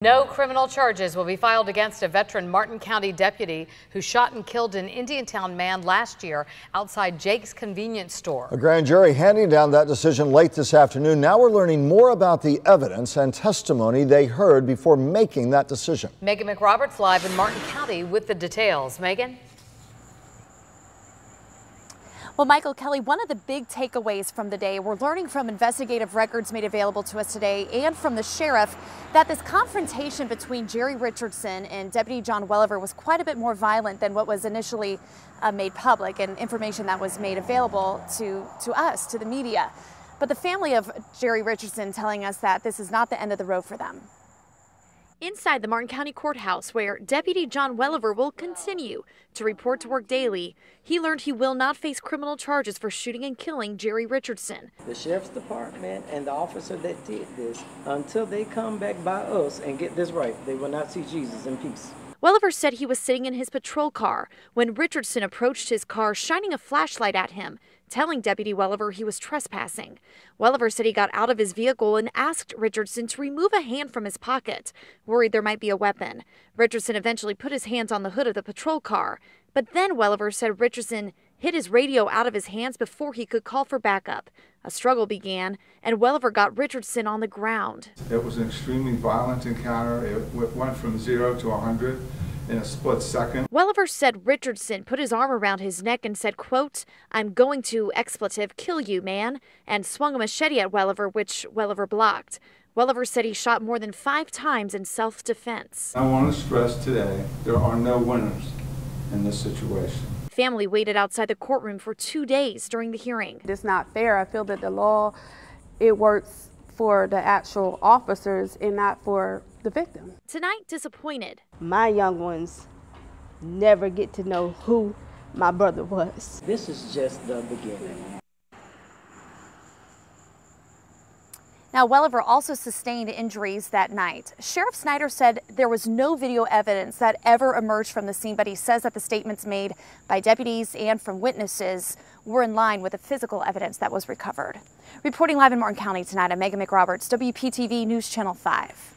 No criminal charges will be filed against a veteran Martin County deputy who shot and killed an Indiantown man last year outside Jake's convenience store. A grand jury handing down that decision late this afternoon. Now we're learning more about the evidence and testimony they heard before making that decision. Megan McRoberts live in Martin County with the details. Megan? Well, Michael, Kelly, one of the big takeaways from the day, we're learning from investigative records made available to us today and from the sheriff that this confrontation between Jerry Richardson and Deputy John Welliever was quite a bit more violent than what was initially made public and information that was made available to us, to the media. But the family of Jerry Richardson telling us that this is not the end of the road for them. Inside the Martin County Courthouse, where Deputy John Welliever will continue to report to work daily, he learned he will not face criminal charges for shooting and killing Jerry Richardson. The sheriff's department and the officer that did this, until they come back by us and get this right, they will not see Jesus in peace. Welliever said he was sitting in his patrol car when Richardson approached his car, shining a flashlight at him, telling Deputy Welliever he was trespassing. Welliever said he got out of his vehicle and asked Richardson to remove a hand from his pocket, worried there might be a weapon. Richardson eventually put his hands on the hood of the patrol car, but then Welliever said Richardson hit his radio out of his hands before he could call for backup. A struggle began, and Welliever got Richardson on the ground. It was an extremely violent encounter. It went from 0 to 100 in a split second. Welliever said Richardson put his arm around his neck and said, quote, "I'm going to, expletive, kill you, man," and swung a machete at Welliever, which Welliever blocked. Welliever said he shot more than 5 times in self-defense. I want to stress today, there are no winners in this situation. Family waited outside the courtroom for 2 days during the hearing. It's not fair. I feel that the law, it works for the actual officers and not for the victim. Tonight, disappointed. My young ones never get to know who my brother was. This is just the beginning. Now, Welliever also sustained injuries that night. Sheriff Snyder said there was no video evidence that ever emerged from the scene, but he says that the statements made by deputies and from witnesses were in line with the physical evidence that was recovered. Reporting live in Martin County tonight, I'm Megan McRoberts, WPTV News Channel 5.